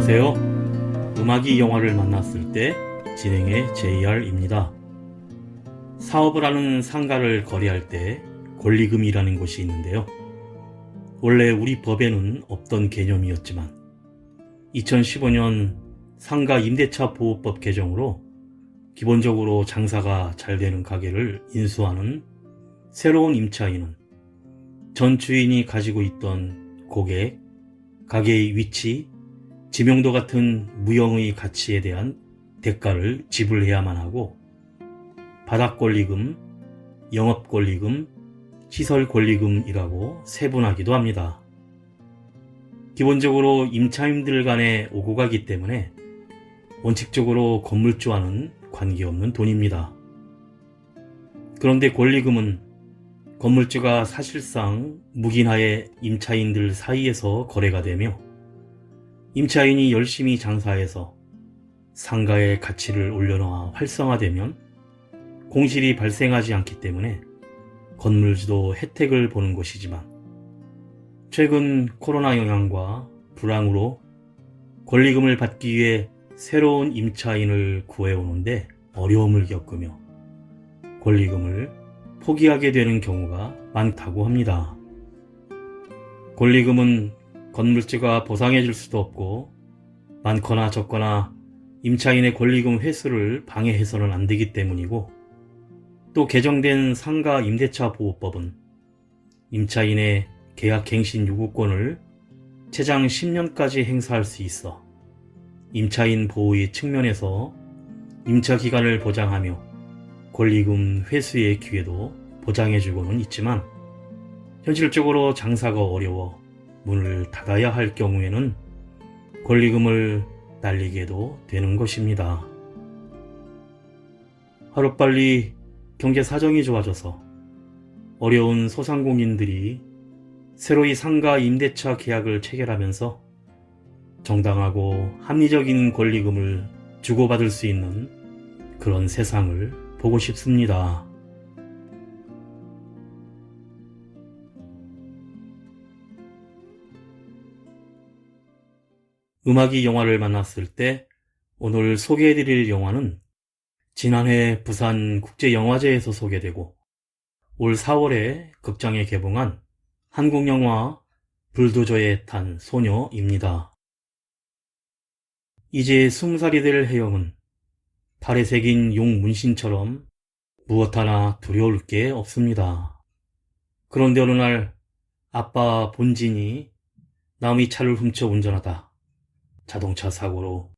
안녕하세요. 음악이 영화를 만났을 때 진행의 JR입니다. 사업을 하는 상가를 거래할 때 권리금이라는 것이 있는데요. 원래 우리 법에는 없던 개념이었지만 2015년 상가 임대차 보호법 개정으로 기본적으로 장사가 잘 되는 가게를 인수하는 새로운 임차인은 전 주인이 가지고 있던 고객, 가게의 위치, 지명도 같은 무형의 가치에 대한 대가를 지불해야만 하고 바닥권리금, 영업권리금, 시설권리금이라고 세분하기도 합니다. 기본적으로 임차인들 간에 오고 가기 때문에 원칙적으로 건물주와는 관계없는 돈입니다. 그런데 권리금은 건물주가 사실상 묵인하에 임차인들 사이에서 거래가 되며 임차인이 열심히 장사해서 상가의 가치를 올려놓아 활성화되면 공실이 발생하지 않기 때문에 건물주도 혜택을 보는 것이지만 최근 코로나 영향과 불황으로 권리금을 받기 위해 새로운 임차인을 구해오는데 어려움을 겪으며 권리금을 포기하게 되는 경우가 많다고 합니다. 권리금은 건물주가 보상해 줄 수도 없고 많거나 적거나 임차인의 권리금 회수를 방해해서는 안 되기 때문이고 또 개정된 상가 임대차 보호법은 임차인의 계약 갱신 요구권을 최장 10년까지 행사할 수 있어 임차인 보호의 측면에서 임차 기간을 보장하며 권리금 회수의 기회도 보장해주고는 있지만 현실적으로 장사가 어려워 문을 닫아야 할 경우에는 권리금을 날리게도 되는 것입니다. 하루빨리 경제 사정이 좋아져서 어려운 소상공인들이 새로이 상가 임대차 계약을 체결하면서 정당하고 합리적인 권리금을 주고받을 수 있는 그런 세상을 보고 싶습니다. 음악이 영화를 만났을 때 오늘 소개해드릴 영화는 지난해 부산 국제영화제에서 소개되고 올 4월에 극장에 개봉한 한국 영화 불도저에 탄 소녀입니다. 이제 20살이 될 혜영은 팔에 새긴 용 문신처럼 무엇 하나 두려울 게 없습니다. 그런데 어느 날 아빠 본진이 남의 차를 훔쳐 운전하다 자동차 사고로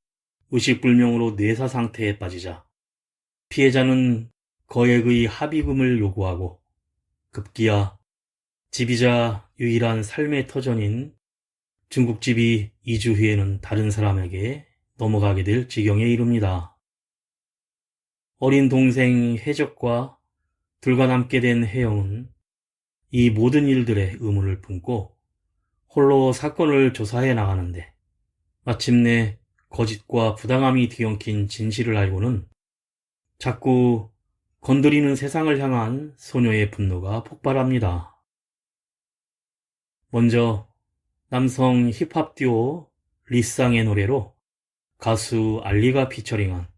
의식불명으로 뇌사 상태에 빠지자 피해자는 거액의 합의금을 요구하고 급기야 집이자 유일한 삶의 터전인 중국집이 2주 후에는 다른 사람에게 넘어가게 될 지경에 이릅니다. 어린 동생 혜적과 둘과 남게 된 혜영은 이 모든 일들의 의문을 품고 홀로 사건을 조사해 나가는데 마침내 거짓과 부당함이 뒤엉킨 진실을 알고는 자꾸 건드리는 세상을 향한 소녀의 분노가 폭발합니다. 먼저 남성 힙합 듀오 리쌍의 노래로 가수 알리가 피처링한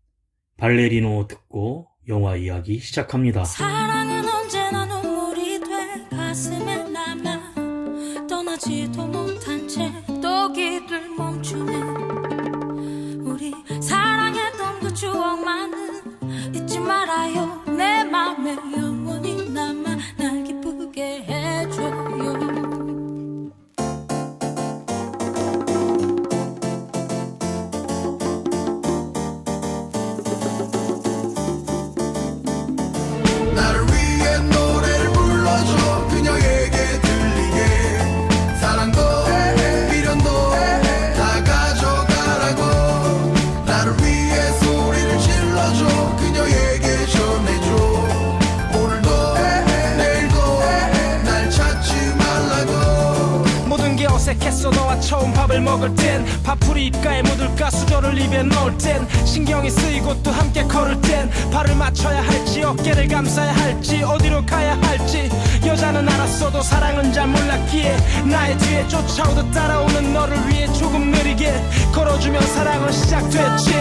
발레리노 듣고 영화 이야기 시작합니다. 사랑은 언제나 눈물이 돼 가슴에 남아 떠나지도 못한 채 또 길을 멈추네 우리 사랑했던 그 추억만은 잊지 말아요 내 맘에 영원히 남아 날 기쁘게 해줘요 어색했어 너와 처음 밥을 먹을 땐 밥풀이 입가에 묻을까 수저를 입에 넣을 땐 신경이 쓰이고 또 함께 함께 걸을 땐 발을 맞춰야 할지 어깨를 감싸야 할지 어디로 가야 할지 여자는 알았어도 사랑은 잘 몰랐기에 나의 뒤에 쫓아오듯 따라오는 너를 위해 조금 느리게 걸어주면 사랑은 시작됐지.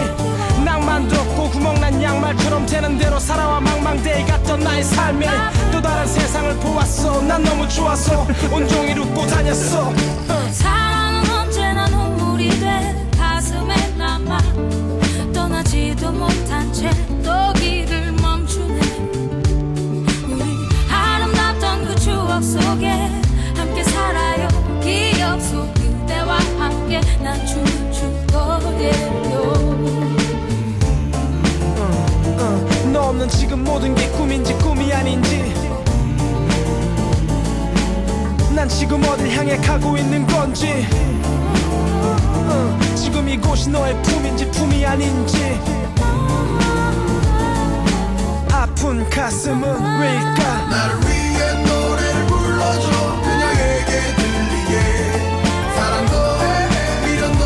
낭만도 없고 구멍난 양말처럼 되는 대로 살아와 망망대해 갔던 나의 삶에 또 다른 세상을 보았어. 난 너무 좋아서 온종일 웃고 다녔어. 사랑은 언제나 눈물이 돼 가슴에 남아 떠나지도 못한 채 또 길을 멈추네. 우리 아름답던 그 추억 속에 함께 살아요. 기억 속 그대와 함께 난 춤을 출 거예요. 너 없는 지금 모든 게 꿈인지 꿈이 아닌지 난 지금 어딜 향해 가고 있는 건지 지금 이곳이 너의 품인지 품이 아닌지 아픈 가슴은 왜일까. 나를 위해 노래를 불러줘 그녀에게 들리게 사랑도 미련도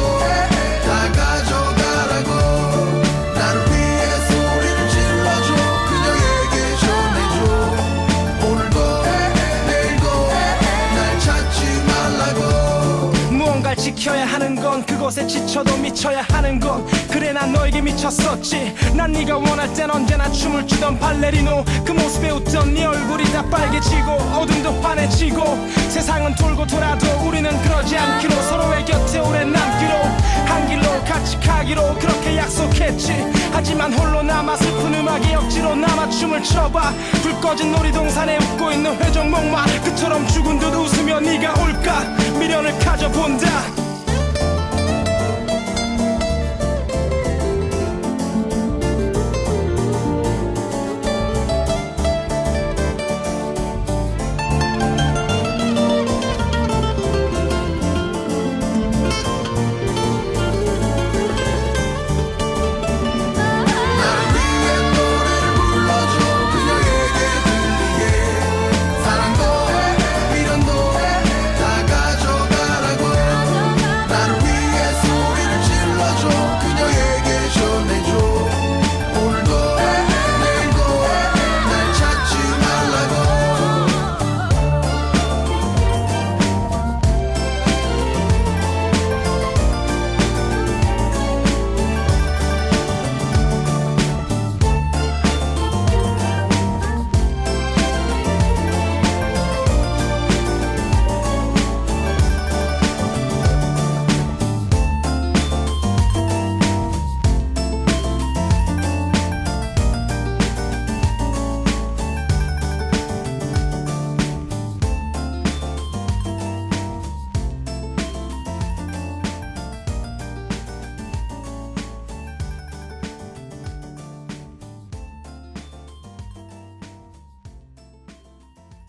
다 가져가라고 나를 위해 소리를 질러줘 그녀에게 전해줘 오늘도 내일도 날 찾지 말라고. 무언가를 지켜야 하는 건 그것에 지쳐도 미쳐야 하는 건 그래 난 너에게 미쳤었지. 난 네가 원할 땐 언제나 춤을 추던 발레리노 그 모습에 웃던 네 얼굴이 다 빨개지고 어둠도 환해지고 세상은 돌고 돌아도 우리는 그러지 않기로 서로의 곁에 오래 남기로 한 길로 같이 가기로 그렇게 약속했지. 하지만 홀로 남아 슬픈 음악에 억지로 남아 춤을 춰봐. 불 꺼진 놀이동산에 웃고 있는 회전목마 그처럼 죽은 듯 웃으며 네가 올까 미련을 가져본다.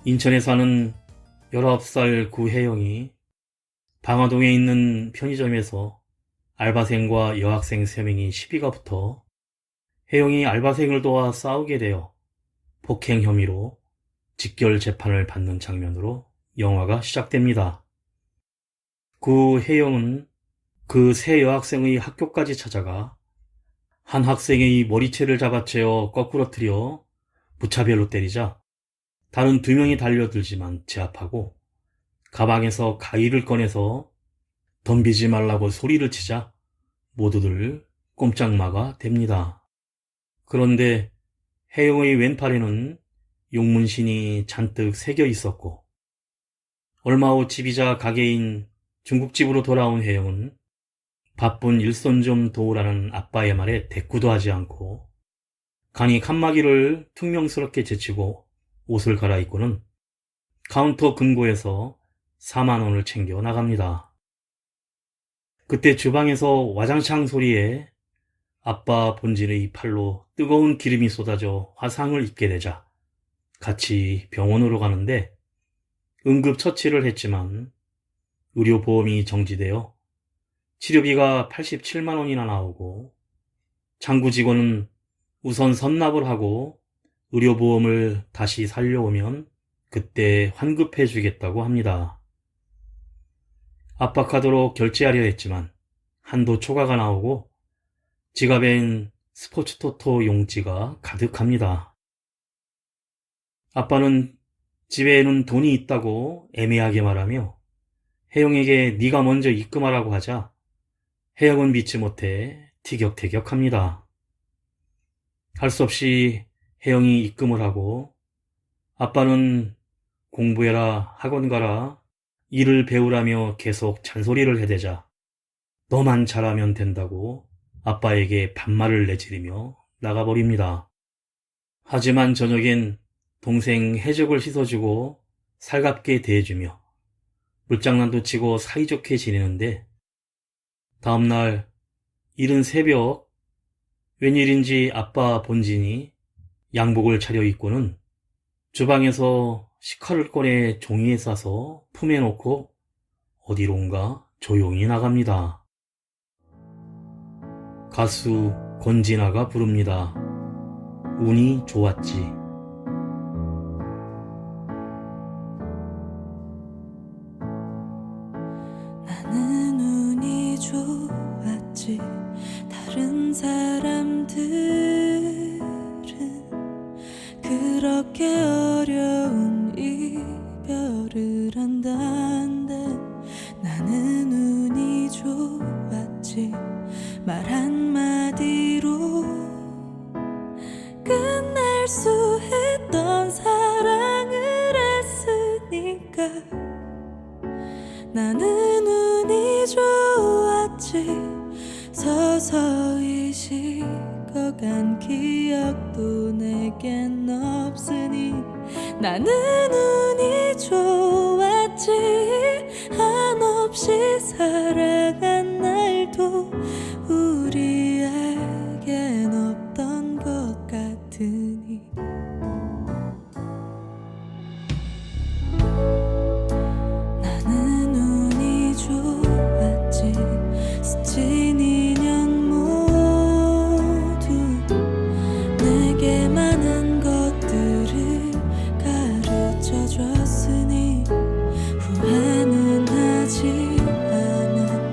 인천에 사는 19살 구혜영이 방화동에 있는 편의점에서 알바생과 여학생 3명이 시비가 붙어 혜영이 알바생을 도와 싸우게 되어 폭행 혐의로 직결 재판을 받는 장면으로 영화가 시작됩니다. 구혜영은 그 세 여학생의 학교까지 찾아가 한 학생의 머리채를 잡아채어 거꾸러뜨려 무차별로 때리자 다른 2명이 달려들지만 제압하고 가방에서 가위를 꺼내서 덤비지 말라고 소리를 치자 모두들 꼼짝마가 됩니다. 그런데 혜영의 왼팔에는 용문신이 잔뜩 새겨 있었고 얼마 후 집이자 가게인 중국집으로 돌아온 혜영은 바쁜 일손 좀 도우라는 아빠의 말에 대꾸도 하지 않고 간이 칸막이를 퉁명스럽게 제치고 옷을 갈아입고는 카운터 금고에서 4만 원을 챙겨 나갑니다. 그때 주방에서 와장창 소리에 아빠 본진의 팔로 뜨거운 기름이 쏟아져 화상을 입게 되자 같이 병원으로 가는데 응급처치를 했지만 의료보험이 정지되어 치료비가 87만 원이나 나오고 장구 직원은 우선 선납을 하고 의료보험을 다시 살려오면 그때 환급해 주겠다고 합니다. 아빠 카드로 결제하려 했지만 한도 초과가 나오고 지갑엔 스포츠토토 용지가 가득합니다. 아빠는 집에는 돈이 있다고 애매하게 말하며 혜영에게 네가 먼저 입금하라고 하자 혜영은 믿지 못해 티격태격합니다. 할 수 없이 혜영이 입금을 하고 아빠는 공부해라, 학원 가라, 일을 배우라며 계속 잔소리를 해대자 너만 잘하면 된다고 아빠에게 반말을 내지르며 나가버립니다. 하지만 저녁엔 동생 해적을 씻어주고 살갑게 대해주며 물장난도 치고 사이좋게 지내는데 다음날 이른 새벽 웬일인지 아빠 본진이 양복을 차려입고는 주방에서 식칼을 꺼내 종이에 싸서 품에 놓고 어디론가 조용히 나갑니다. 가수 권진아가 부릅니다. 운이 좋았지. 나는 운이 좋았지. 다른 사람들은 그렇게 어려운 이별을 한단데 나는 운이 좋았지. 말 한마디로 끝날 수 했던 사랑을 했으니까 나는 운이 좋았지. 서서히 식어간 기억도 내겐 없으니 나는 운이 좋았지. 한없이 사랑한 날도 우리에겐 없던 것 같으니 나는 운이 좋았지. 스친 인연 모두 내게 많은 것들을 가르쳐줬으니 후회는 하지 않아.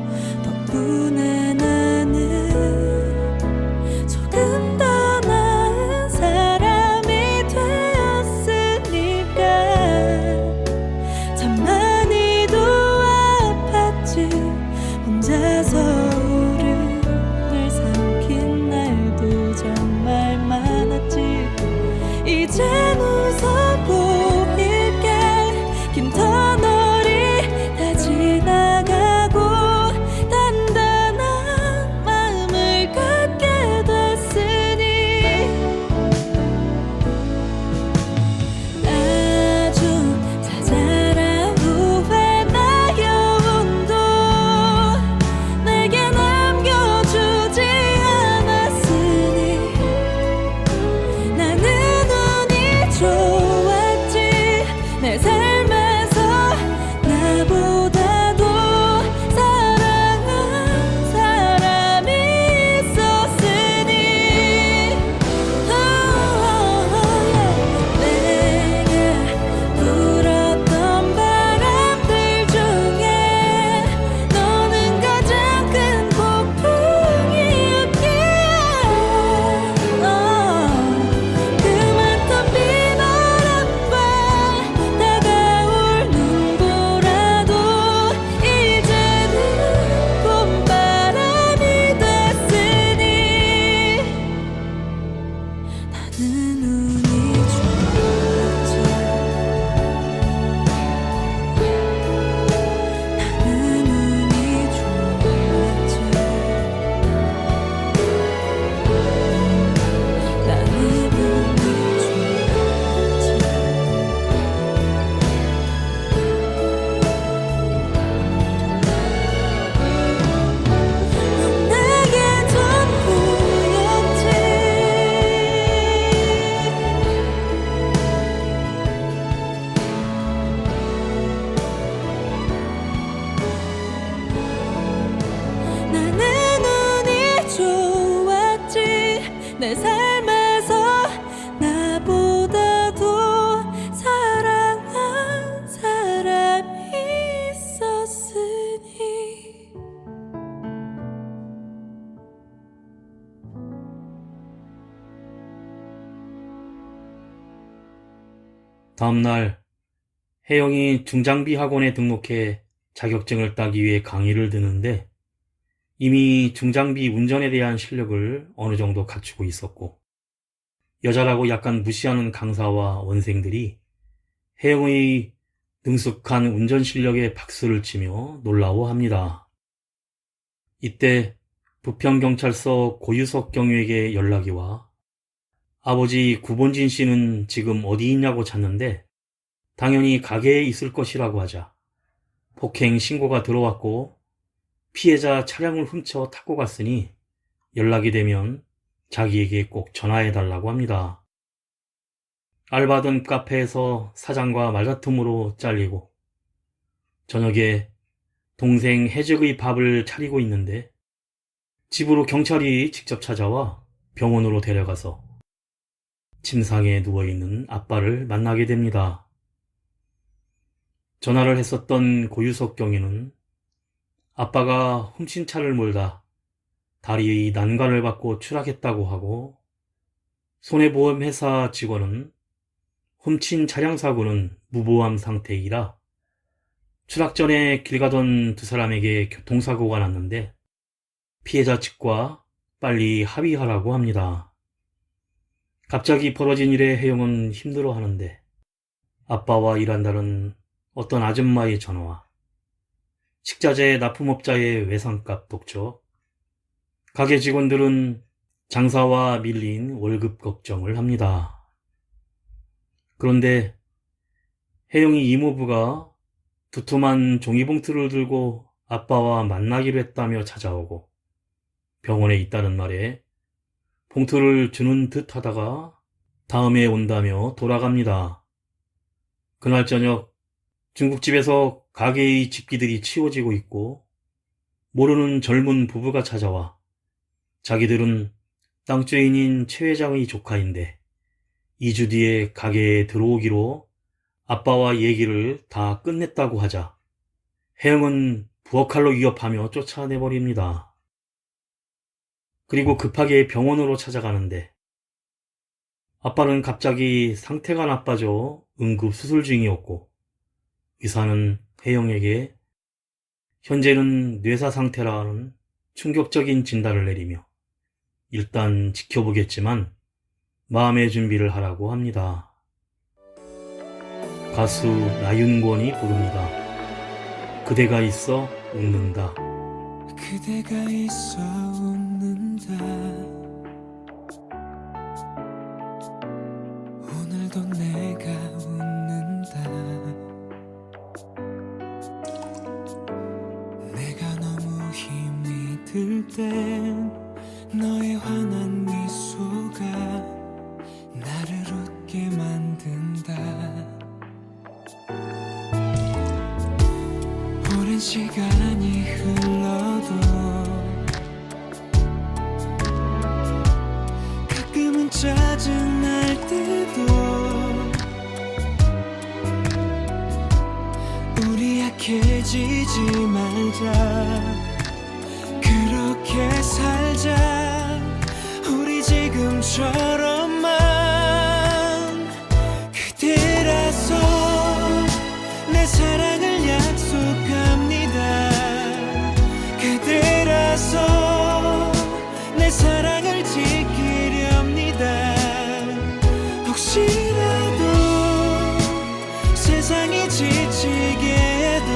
다음날 혜영이 중장비 학원에 등록해 자격증을 따기 위해 강의를 듣는데 이미 중장비 운전에 대한 실력을 어느 정도 갖추고 있었고 여자라고 약간 무시하는 강사와 원생들이 혜영의 능숙한 운전 실력에 박수를 치며 놀라워합니다. 이때 부평경찰서 고유석 경위에게 연락이 와 아버지 구본진 씨는 지금 어디 있냐고 찾는데 당연히 가게에 있을 것이라고 하자 폭행 신고가 들어왔고 피해자 차량을 훔쳐 타고 갔으니 연락이 되면 자기에게 꼭 전화해달라고 합니다. 알바던 카페에서 사장과 말다툼으로 잘리고 저녁에 동생 해적의 밥을 차리고 있는데 집으로 경찰이 직접 찾아와 병원으로 데려가서 침상에 누워있는 아빠를 만나게 됩니다. 전화를 했었던 고유석 경위는 아빠가 훔친 차를 몰다 다리의 난관을 받고 추락했다고 하고 손해보험회사 직원은 훔친 차량 사고는 무보험 상태이라 추락 전에 길 가던 두 사람에게 교통사고가 났는데 피해자 측과 빨리 합의하라고 합니다. 갑자기 벌어진 일에 혜영은 힘들어하는데 아빠와 일한다는 어떤 아줌마의 전화와 식자재 납품업자의 외상값 독촉, 가게 직원들은 장사와 밀린 월급 걱정을 합니다. 그런데 혜영이 이모부가 두툼한 종이봉투를 들고 아빠와 만나기로 했다며 찾아오고 병원에 있다는 말에 봉투를 주는 듯 하다가 다음에 온다며 돌아갑니다. 그날 저녁 중국집에서 가게의 집기들이 치워지고 있고 모르는 젊은 부부가 찾아와 자기들은 땅주인인 최 회장의 조카인데 2주 뒤에 가게에 들어오기로 아빠와 얘기를 다 끝냈다고 하자 혜영은 부엌칼로 위협하며 쫓아내버립니다. 그리고 급하게 병원으로 찾아가는데 아빠는 갑자기 상태가 나빠져 응급수술 중이었고 의사는 혜영에게 현재는 뇌사 상태라는 충격적인 진단을 내리며 일단 지켜보겠지만 마음의 준비를 하라고 합니다. 가수 나윤권이 부릅니다. 그대가 있어 웃는다. 그대가 있어 웃는다. 오늘도 내가 웃는다. 내가 너무 힘이 들 땐 너의 환한 미소가 나를 웃게 만든다. 오랜 시간이 흘러도 가끔은 짜증날 때도 우리 약해지지 말자. 그렇게 살자. 우리 지금처럼만. 그대라서 내 사랑을 약속합니다. 그대라서 내 사랑을 지키렵니다. 혹시라도 세상이 지치게 해도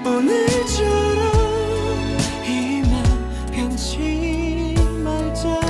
오늘처럼 이만 변치 말자.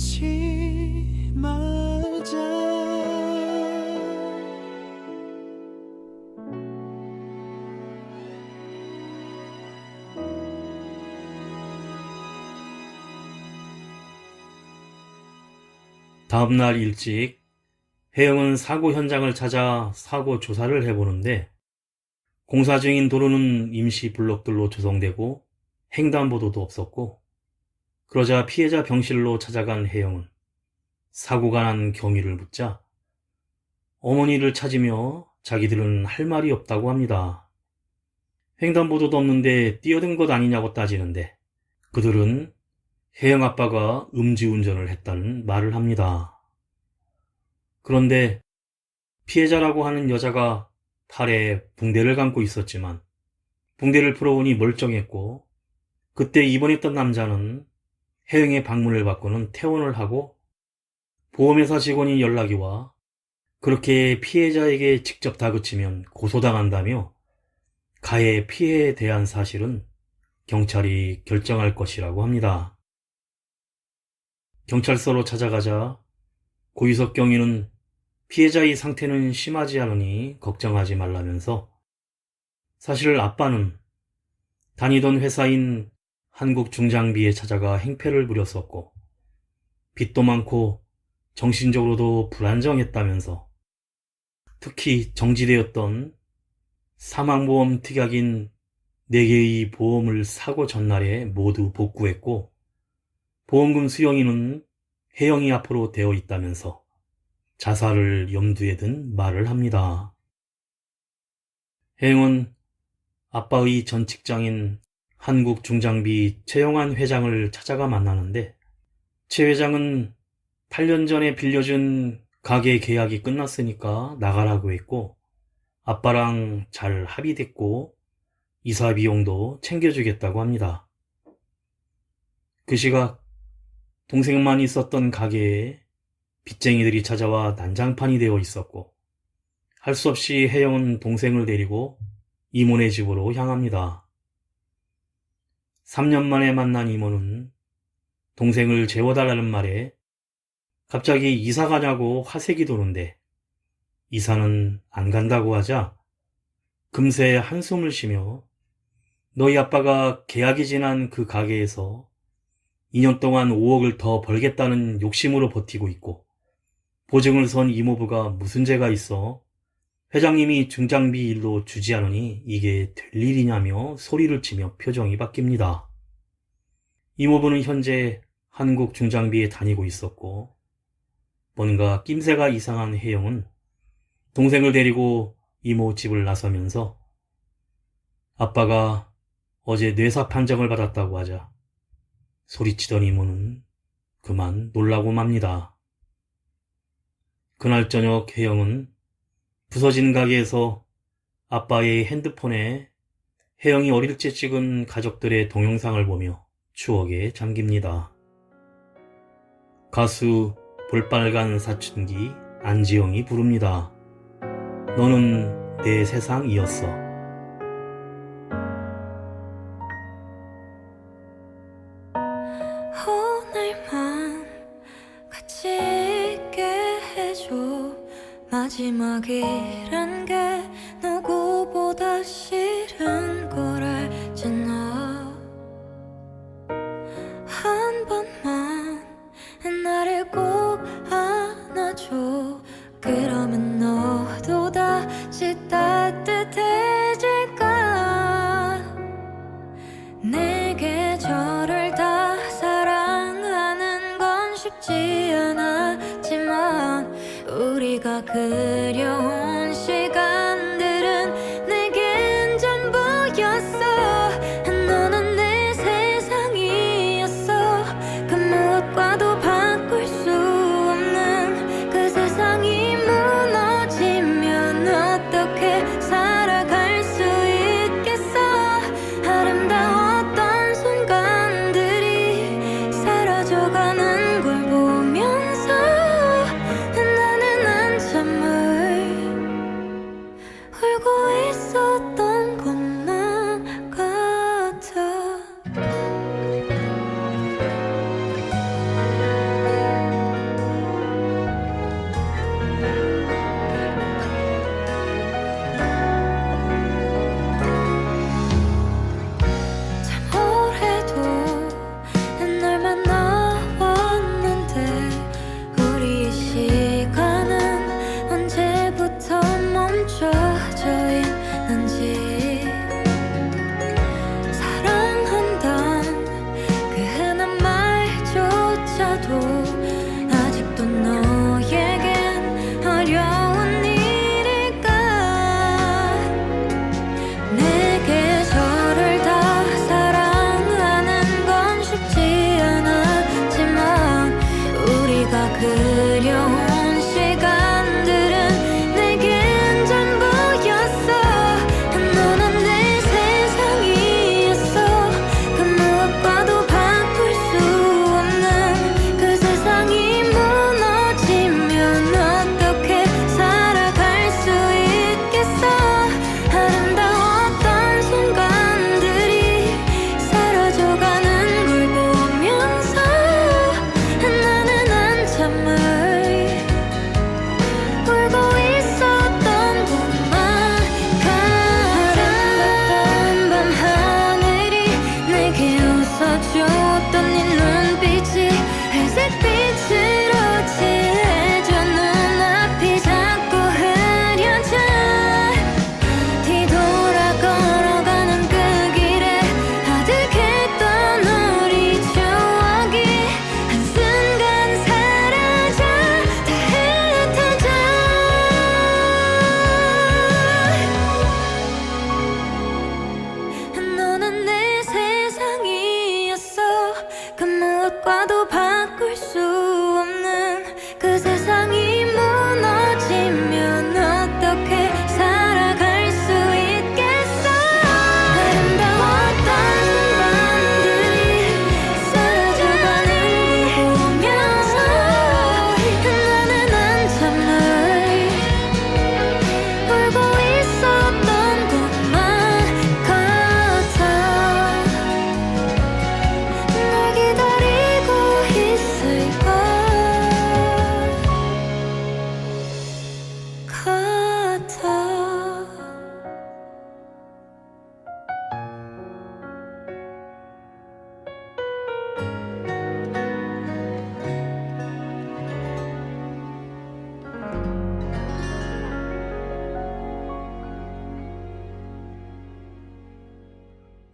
잊지 말자. 다음날 일찍 혜영은 사고 현장을 찾아 사고 조사를 해보는데 공사 중인 도로는 임시 블록들로 조성되고 횡단보도도 없었고 그러자 피해자 병실로 찾아간 혜영은 사고가 난 경위를 묻자 어머니를 찾으며 자기들은 할 말이 없다고 합니다. 횡단보도도 없는데 뛰어든 것 아니냐고 따지는데 그들은 혜영 아빠가 음주운전을 했다는 말을 합니다. 그런데 피해자라고 하는 여자가 팔에 붕대를 감고 있었지만 붕대를 풀어보니 멀쩡했고 그때 입원했던 남자는 혜영의 방문을 받고는 퇴원을 하고 보험회사 직원이 연락이 와 그렇게 피해자에게 직접 다그치면 고소당한다며 가해 피해에 대한 사실은 경찰이 결정할 것이라고 합니다. 경찰서로 찾아가자 고유석 경위는 피해자의 상태는 심하지 않으니 걱정하지 말라면서 사실 아빠는 다니던 회사인 한국중장비에 찾아가 행패를 부렸었고 빚도 많고 정신적으로도 불안정했다면서 특히 정지되었던 사망보험 특약인 4개의 보험을 사고 전날에 모두 복구했고 보험금 수령인은 혜영이 앞으로 되어 있다면서 자살을 염두에 둔 말을 합니다. 혜영은 아빠의 전 직장인 한국중장비 최영환 회장을 찾아가 만나는데 최 회장은 8년 전에 빌려준 가게 계약이 끝났으니까 나가라고 했고 아빠랑 잘 합의됐고 이사 비용도 챙겨주겠다고 합니다. 그 시각 동생만 있었던 가게에 빚쟁이들이 찾아와 난장판이 되어 있었고 할 수 없이 혜영은 동생을 데리고 이모네 집으로 향합니다. 3년 만에 만난 이모는 동생을 재워달라는 말에 갑자기 이사 가냐고 화색이 도는데 이사는 안 간다고 하자 금세 한숨을 쉬며 너희 아빠가 계약이 지난 그 가게에서 2년 동안 5억을 더 벌겠다는 욕심으로 버티고 있고 보증을 선 이모부가 무슨 죄가 있어 회장님이 중장비 일로 주지 않으니 이게 될 일이냐며 소리를 치며 표정이 바뀝니다. 이모부는 현재 한국 중장비에 다니고 있었고 뭔가 낌새가 이상한 혜영은 동생을 데리고 이모 집을 나서면서 아빠가 어제 뇌사 판정을 받았다고 하자 소리치던 이모는 그만 놀라고 맙니다. 그날 저녁 혜영은 부서진 가게에서 아빠의 핸드폰에 혜영이 어릴 때 찍은 가족들의 동영상을 보며 추억에 잠깁니다. 가수 볼빨간 사춘기 안지영이 부릅니다. 너는 내 세상이었어. 오늘만 같이 있게 해줘. 마지막이란 게 누구보다 싫은 걸 알지 너. 한 번만 나를 꼭 안아줘. 그러면 너도 다시 따뜻해질까. 내게 저를 다 사랑하는 건 쉽지 않았지만 우리가 그려온 시간들은 내겐 전부였어. 너는 내 세상이었어. 그 무엇과도 바꿀 수 없는 그 세상이 무너지면 어떻게 살아갈 수 있겠어. 아름다웠던 순간들이 사라져가는 걸 보면서 나는 한참을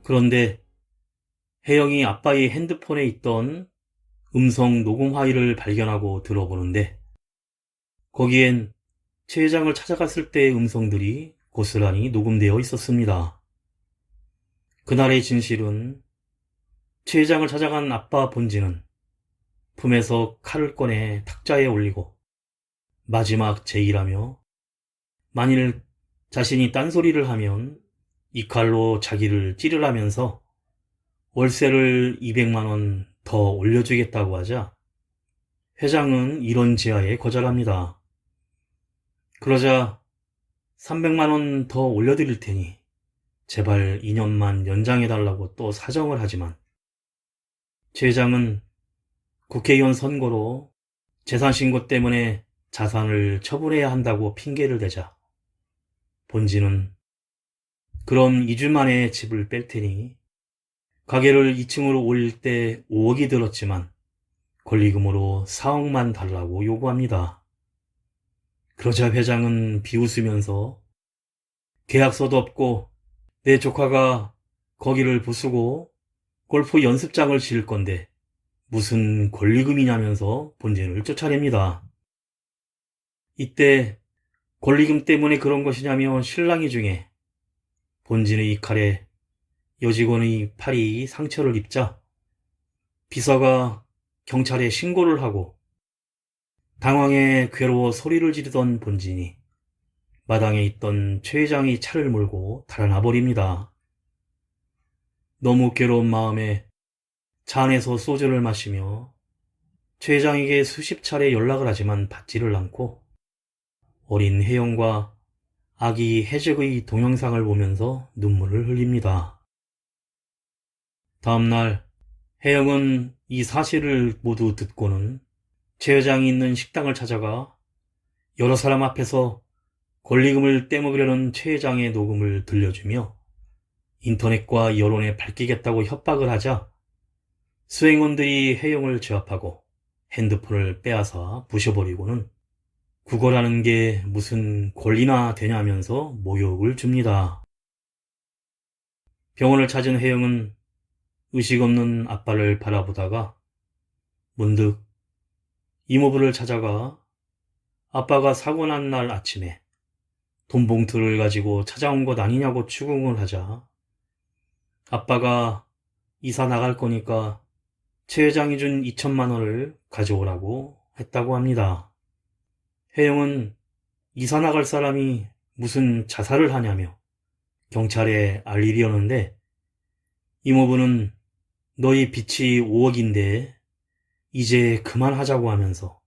그런데 혜영이 아빠의 핸드폰에 있던 음성 녹음 파일을 발견하고 들어보는데 거기엔 최 회장을 찾아갔을 때의 음성들이 고스란히 녹음되어 있었습니다. 그날의 진실은 최 회장을 찾아간 아빠 본진은 품에서 칼을 꺼내 탁자에 올리고 마지막 제의라며 만일 자신이 딴소리를 하면 이 칼로 자기를 찌르라면서 월세를 200만 원 더 올려주겠다고 하자 회장은 이런 제안에 거절합니다. 그러자 300만 원 더 올려드릴 테니 제발 2년만 연장해달라고 또 사정을 하지만 최 회장은 국회의원 선거로 재산신고 때문에 자산을 처분해야 한다고 핑계를 대자 본진은 그럼 2주 만에 집을 뺄 테니 가게를 2층으로 올릴 때 5억이 들었지만 권리금으로 4억만 달라고 요구합니다. 그러자 회장은 비웃으면서 계약서도 없고 내 조카가 거기를 부수고 골프 연습장을 지을 건데 무슨 권리금이냐면서 본진을 쫓아냅니다. 이때 권리금 때문에 그런 것이냐며 실랑이 중에 본진의 이 칼에 여직원의 팔이 상처를 입자 비서가 경찰에 신고를 하고 당황해 괴로워 소리를 지르던 본진이 마당에 있던 최 회장이 차를 몰고 달아나 버립니다. 너무 괴로운 마음에 차 안에서 소주를 마시며 최 회장에게 수십 차례 연락을 하지만 받지를 않고 어린 혜영과 아기 해적의 동영상을 보면서 눈물을 흘립니다. 다음날 혜영은 이 사실을 모두 듣고는 최 회장이 있는 식당을 찾아가 여러 사람 앞에서 권리금을 떼먹으려는 최 회장의 녹음을 들려주며 인터넷과 여론에 밝히겠다고 협박을 하자 수행원들이 혜영을 제압하고 핸드폰을 빼앗아 부셔버리고는 국어라는 게 무슨 권리나 되냐면서 모욕을 줍니다. 병원을 찾은 혜영은 의식 없는 아빠를 바라보다가 문득 이모부를 찾아가 아빠가 사고 난 날 아침에 돈 봉투를 가지고 찾아온 것 아니냐고 추궁을 하자 아빠가 이사 나갈 거니까 최 회장이 준 2천만 원을 가져오라고 했다고 합니다. 혜영은 이사 나갈 사람이 무슨 자살을 하냐며 경찰에 알리려는데 이모부는 너희 빚이 5억인데 이제 그만하자고 하면서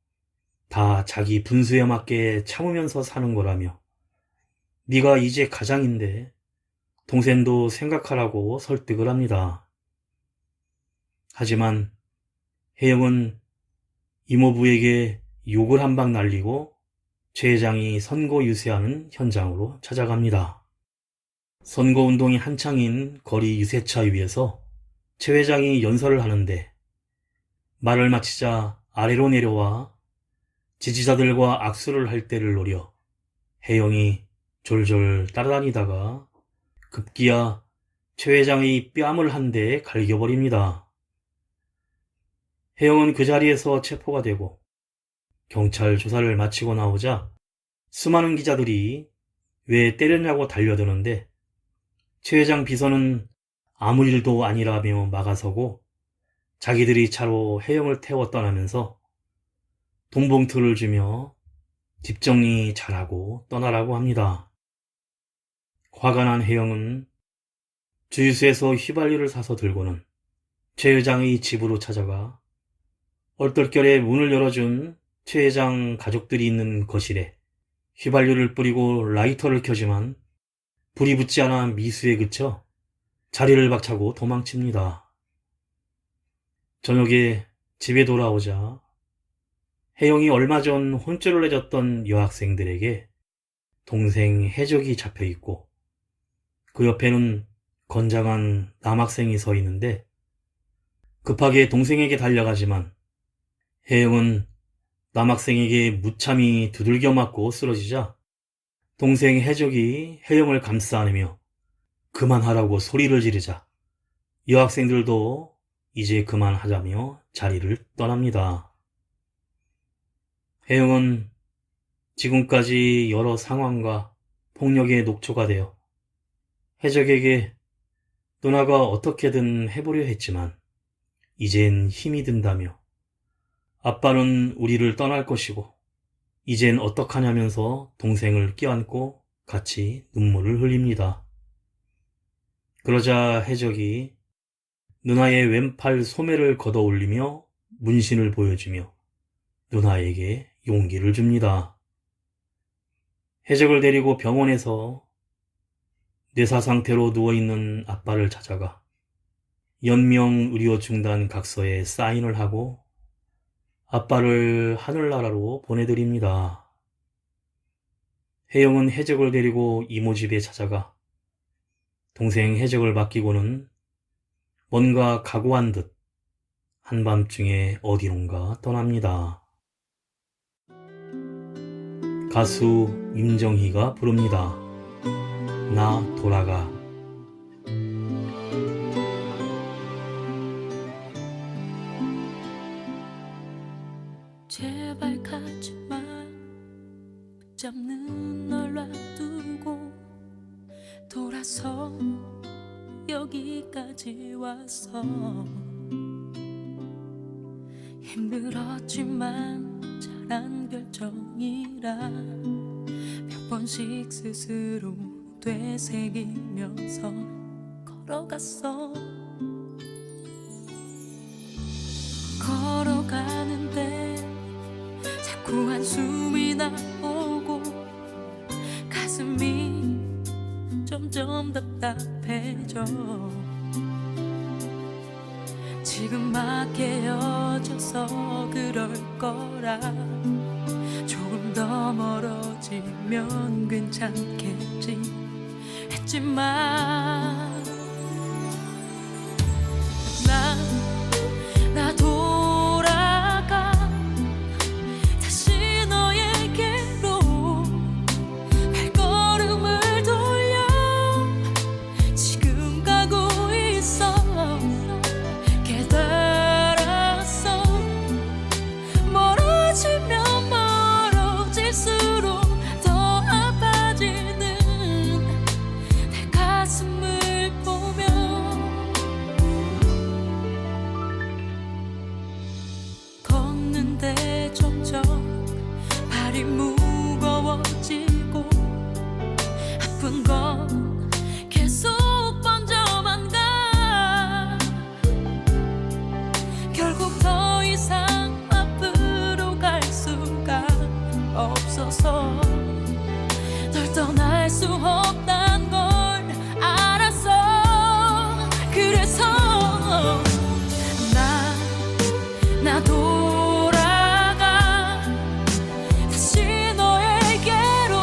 다 자기 분수에 맞게 참으면서 사는 거라며 네가 이제 가장인데 동생도 생각하라고 설득을 합니다. 하지만 혜영은 이모부에게 욕을 한 방 날리고 최 회장이 선거 유세하는 현장으로 찾아갑니다. 선거운동이 한창인 거리 유세차 위에서 최 회장이 연설을 하는데 말을 마치자 아래로 내려와 지지자들과 악수를 할 때를 노려 혜영이 졸졸 따라다니다가 급기야 최 회장의 뺨을 한 대 갈겨버립니다. 혜영은 그 자리에서 체포가 되고 경찰 조사를 마치고 나오자 수많은 기자들이 왜 때렸냐고 달려드는데 최 회장 비서는 아무 일도 아니라며 막아서고 자기들이 차로 혜영을 태워 떠나면서 돈 봉투를 주며 집 정리 잘하고 떠나라고 합니다. 화가 난 혜영은 주유소에서 휘발유를 사서 들고는 최 회장의 집으로 찾아가 얼떨결에 문을 열어준 최 회장 가족들이 있는 거실에 휘발유를 뿌리고 라이터를 켜지만 불이 붙지 않아 미수에 그쳐 자리를 박차고 도망칩니다. 저녁에 집에 돌아오자 혜영이 얼마 전 혼쭐을 내줬던 여학생들에게 동생 해적이 잡혀있고 그 옆에는 건장한 남학생이 서 있는데 급하게 동생에게 달려가지만 혜영은 남학생에게 무참히 두들겨 맞고 쓰러지자 동생 해적이 혜영을 감싸 안으며 그만하라고 소리를 지르자 여학생들도 이제 그만하자며 자리를 떠납니다. 혜영은 지금까지 여러 상황과 폭력에 녹초가 되어 해적에게 누나가 어떻게든 해보려 했지만 이젠 힘이 든다며 아빠는 우리를 떠날 것이고 이젠 어떡하냐면서 동생을 껴안고 같이 눈물을 흘립니다. 그러자 해적이 누나의 왼팔 소매를 걷어 올리며 문신을 보여주며 누나에게 용기를 줍니다. 해적을 데리고 병원에서 뇌사 상태로 누워있는 아빠를 찾아가 연명 의료 중단 각서에 사인을 하고 아빠를 하늘나라로 보내드립니다. 혜영은 해적을 데리고 이모 집에 찾아가 동생 해적을 맡기고는 뭔가 각오한 듯 한밤중에 어디론가 떠납니다. 가수 임정희가 부릅니다. 나 돌아가. 제발 가지마 붙잡는 널 놔두고 돌아서 여기까지 왔어. 힘들었지만 잘한 결정이라 몇 번씩 스스로 되새기면서 걸어갔어. 걸어가는데 자꾸 한숨이 나오고 가슴이 점점 답답해져. 지금 막 헤어져서 그럴 거라 조금 더 멀어지면 괜찮겠지 했지만 나 돌아가 다시 너에게로 발걸음을 돌려 지금 가고 있어. 깨달았어. 멀어지면 멀어질수록 더 아파지는 내 가슴을 보며 걷는데 점점 발이 무거워지고 아픈 건 계속 번져만 가. 결국 더 이상 앞으로 갈 수가 없어서 널 떠날 수 없단 걸 알았어. 그래서 나 돌아가 다시 너에게로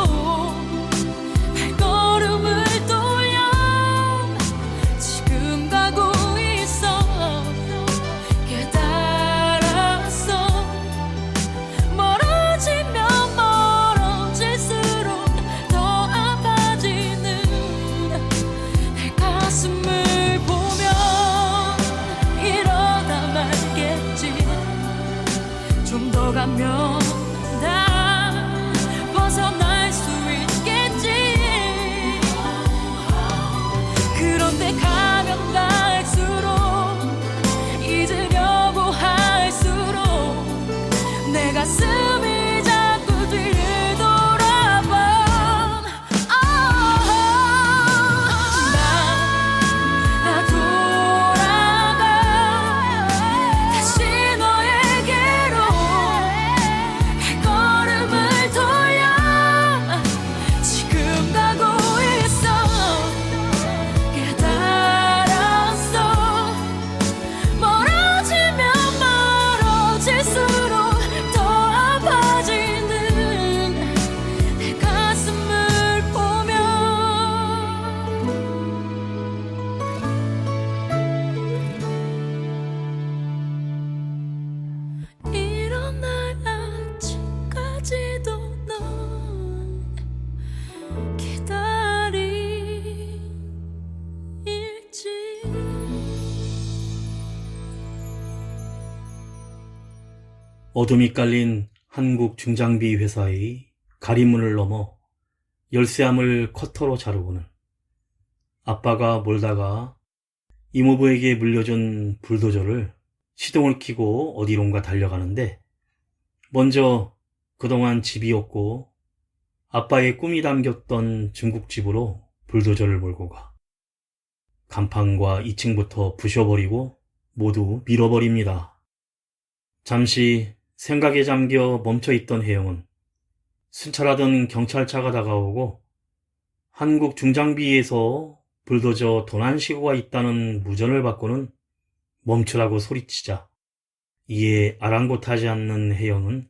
발걸음을 돌려 지금 가고 있어. 깨달았어. 멀어지면 멀어질수록 더 아파지는 내 가슴을 보며 이러다 말겠지. 좀 더 가면 다 벗어날 수 있겠지. 그런데 가면 갈수록 잊으려고 할수록 내 가슴이 자꾸 뒤를 돌아봐. 나 돌아가 다시 너에게로 어둠이 깔린 한국 중장비 회사의 가리문을 넘어 열쇠함을 커터로 자르고는 아빠가 몰다가 이모부에게 물려준 불도저를 시동을 켜고 어디론가 달려가는데, 먼저 그동안 집이 없고 아빠의 꿈이 담겼던 중국집으로 불도저를 몰고 가 간판과 2층부터 부셔버리고 모두 밀어버립니다. 잠시 생각에 잠겨 멈춰있던 혜영은 순찰하던 경찰차가 다가오고 한국 중장비에서 불도저 도난시고가 있다는 무전을 받고는 멈추라고 소리치자 이에 아랑곳하지 않는 혜영은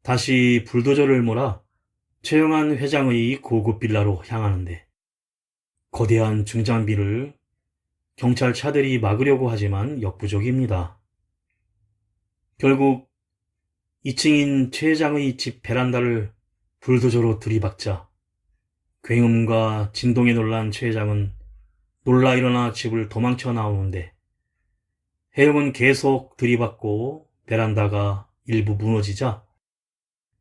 다시 불도저를 몰아 최영한 회장의 고급 빌라로 향하는데, 거대한 중장비를 경찰차들이 막으려고 하지만 역부족입니다. 결국 2층인 최 회장의 집 베란다를 불도저로 들이박자 굉음과 진동에 놀란 최 회장은 놀라 일어나 집을 도망쳐 나오는데, 혜영은 계속 들이박고 베란다가 일부 무너지자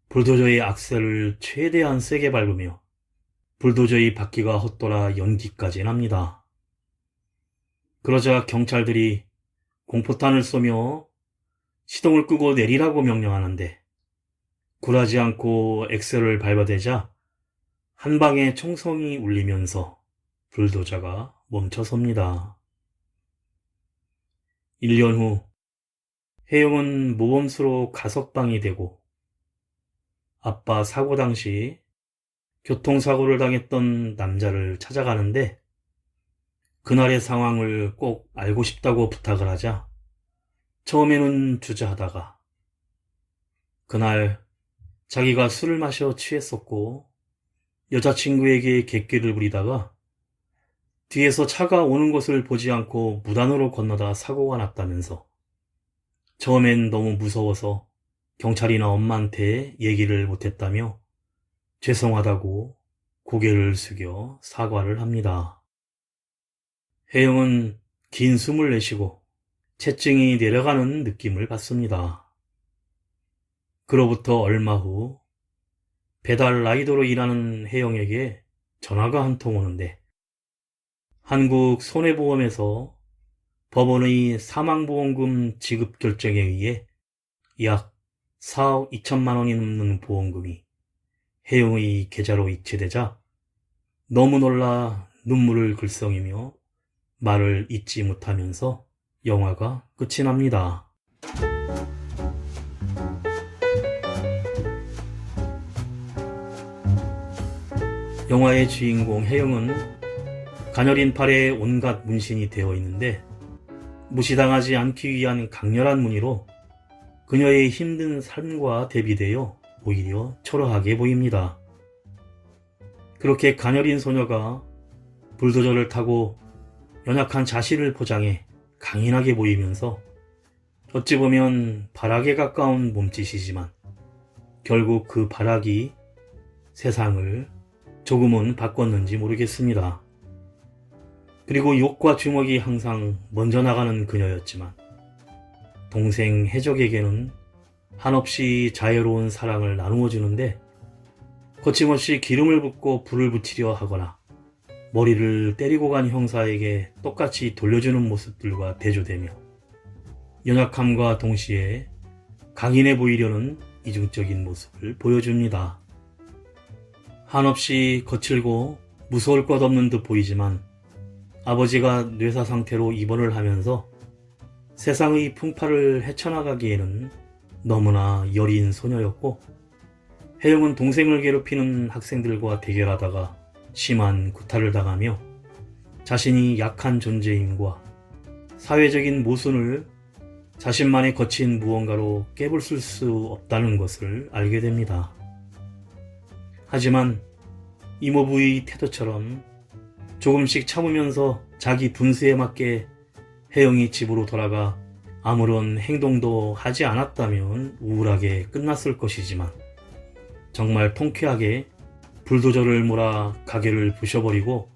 불도저의 악셀을 최대한 세게 밟으며 불도저의 바퀴가 헛돌아 연기까지 납니다. 그러자 경찰들이 공포탄을 쏘며 시동을 끄고 내리라고 명령하는데, 굴하지 않고 엑셀을 밟아대자 한 방에 총성이 울리면서 불도저가 멈춰섭니다. 1년 후 혜영은 모범수로 가석방이 되고 아빠 사고 당시 교통사고를 당했던 남자를 찾아가는데, 그날의 상황을 꼭 알고 싶다고 부탁을 하자 처음에는 주저하다가 그날 자기가 술을 마셔 취했었고 여자친구에게 객기를 부리다가 뒤에서 차가 오는 것을 보지 않고 무단으로 건너다 사고가 났다면서 처음엔 너무 무서워서 경찰이나 엄마한테 얘기를 못했다며 죄송하다고 고개를 숙여 사과를 합니다. 혜영은 긴 숨을 내쉬고 체증이 내려가는 느낌을 받습니다. 그로부터 얼마 후 배달 라이더로 일하는 혜영에게 전화가 한 통 오는데, 한국 손해보험에서 법원의 사망보험금 지급 결정에 의해 약 4억 2천만 원이 넘는 보험금이 혜영의 계좌로 이체되자 너무 놀라 눈물을 글썽이며 말을 잇지 못하면서 영화가 끝이 납니다. 영화의 주인공 혜영은 가녀린 팔에 온갖 문신이 되어 있는데, 무시당하지 않기 위한 강렬한 무늬로 그녀의 힘든 삶과 대비되어 오히려 초라하게 보입니다. 그렇게 가녀린 소녀가 불도저를 타고 연약한 자신을 포장해 강인하게 보이면서 어찌 보면 발악에 가까운 몸짓이지만 결국 그 발악이 세상을 조금은 바꿨는지 모르겠습니다. 그리고 욕과 주먹이 항상 먼저 나가는 그녀였지만 동생 해적에게는 한없이 자유로운 사랑을 나누어 주는데, 거침없이 기름을 붓고 불을 붙이려 하거나 머리를 때리고 간 형사에게 똑같이 돌려주는 모습들과 대조되며 연약함과 동시에 강인해 보이려는 이중적인 모습을 보여줍니다. 한없이 거칠고 무서울 것 없는 듯 보이지만 아버지가 뇌사 상태로 입원을 하면서 세상의 풍파를 헤쳐나가기에는 너무나 여린 소녀였고, 혜영은 동생을 괴롭히는 학생들과 대결하다가 심한 구타를 당하며 자신이 약한 존재임과 사회적인 모순을 자신만의 거친 무언가로 깨부술 수 없다는 것을 알게 됩니다. 하지만 이모부의 태도처럼 조금씩 참으면서 자기 분수에 맞게 혜영이 집으로 돌아가 아무런 행동도 하지 않았다면 우울하게 끝났을 것이지만, 정말 통쾌하게 불도저를 몰아 가게를 부셔버리고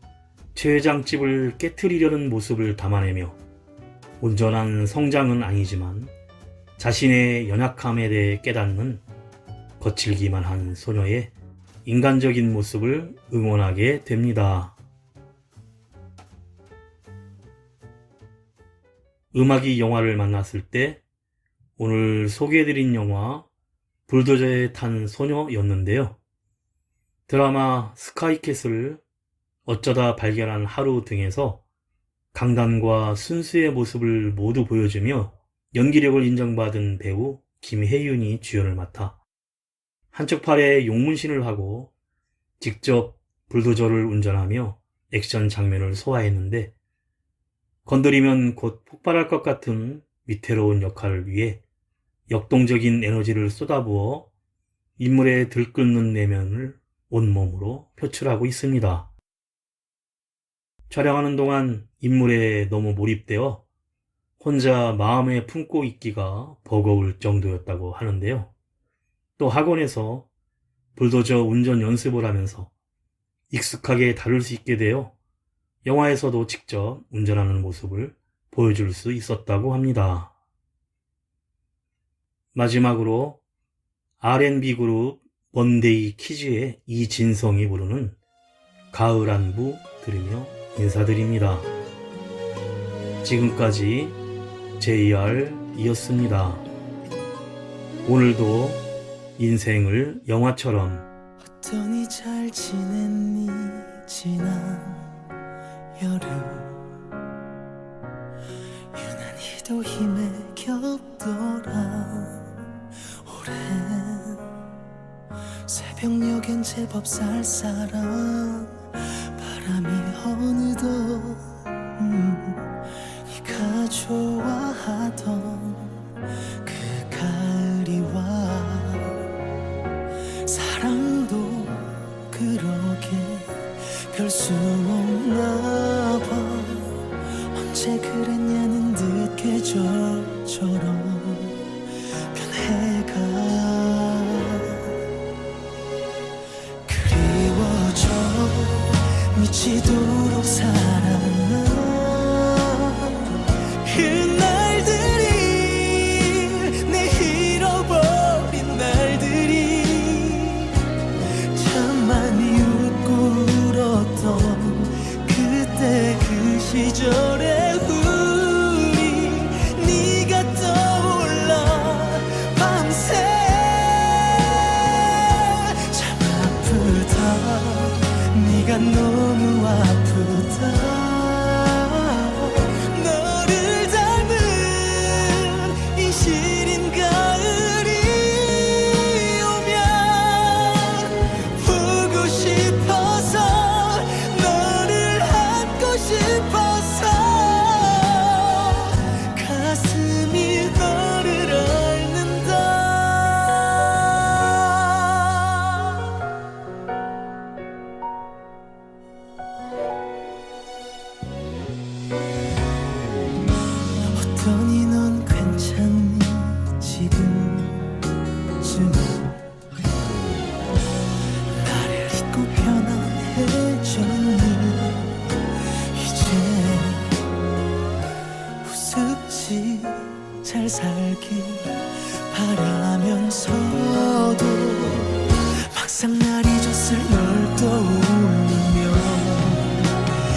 최 회장 집을 깨트리려는 모습을 담아내며 온전한 성장은 아니지만 자신의 연약함에 대해 깨닫는 거칠기만 한 소녀의 인간적인 모습을 응원하게 됩니다. 음악이 영화를 만났을 때 오늘 소개해드린 영화 불도저에 탄 소녀였는데요. 드라마 스카이캐슬 어쩌다 발견한 하루 등에서 강단과 순수의 모습을 모두 보여주며 연기력을 인정받은 배우 김혜윤이 주연을 맡아 한쪽 팔에 용문신을 하고 직접 불도저를 운전하며 액션 장면을 소화했는데 건드리면 곧 폭발할 것 같은 위태로운 역할을 위해 역동적인 에너지를 쏟아부어 인물의 들끓는 내면을 온몸으로 표출하고 있습니다. 촬영하는 동안 인물에 너무 몰입되어 혼자 마음에 품고 있기가 버거울 정도였다고 하는데요. 또 학원에서 불도저 운전 연습을 하면서 익숙하게 다룰 수 있게 되어 영화에서도 직접 운전하는 모습을 보여줄 수 있었다고 합니다. 마지막으로 R&B 그룹 먼데이 키즈의 이진성이 부르는 가을 안부 들으며 인사드립니다. 지금까지 JR이었습니다. 오늘도 인생을 영화처럼 어떠니 잘 지냈니 지난 여름 유난히도 힘에 겹더라 오랜 새벽녘엔 제법 쌀쌀한 바람이 어느덧 네가 좋아하던 그 가을이 와 사랑도 그러게 별 수 없나 봐 언제 그랬냐는 듯 계절처럼 변해가 그리워져 미치도록 사랑한 그날들이 내 잃어버린 날들이 참 많이 웃고 울었던 그때 그 시절의 우리 네가 떠올라 밤새 참 아프다 네가 너무 아프다 너를 닮은 이 시린 가을이 오면 보고 싶어서 너를 안고 싶어서 가슴이 너를 앓는다 어떠니 넌 괜찮니 지금쯤 나를 잊고 편안해졌니 이제 우습지 잘 살길 바라면서도 막상 날 잊었을 널 떠올리며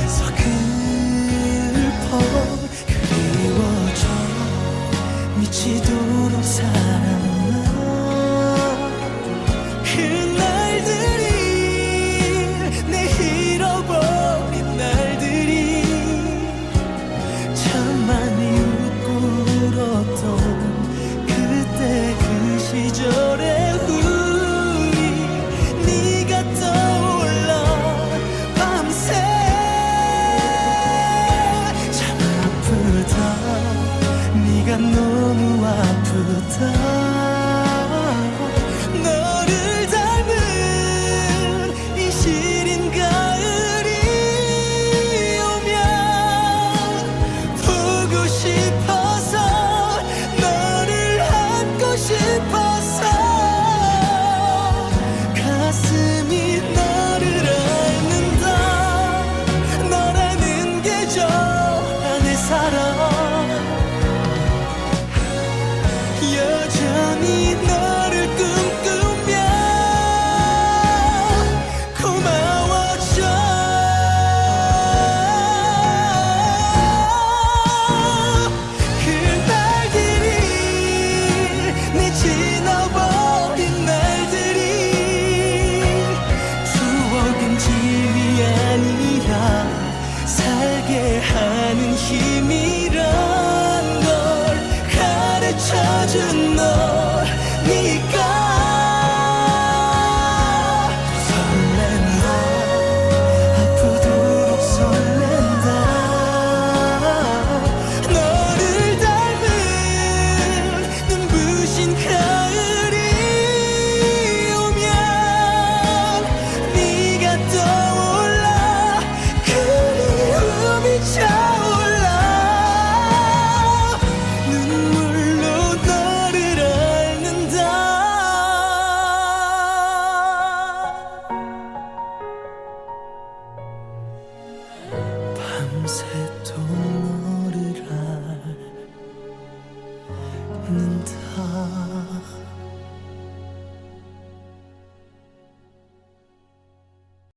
서글퍼 그리워져 미치도록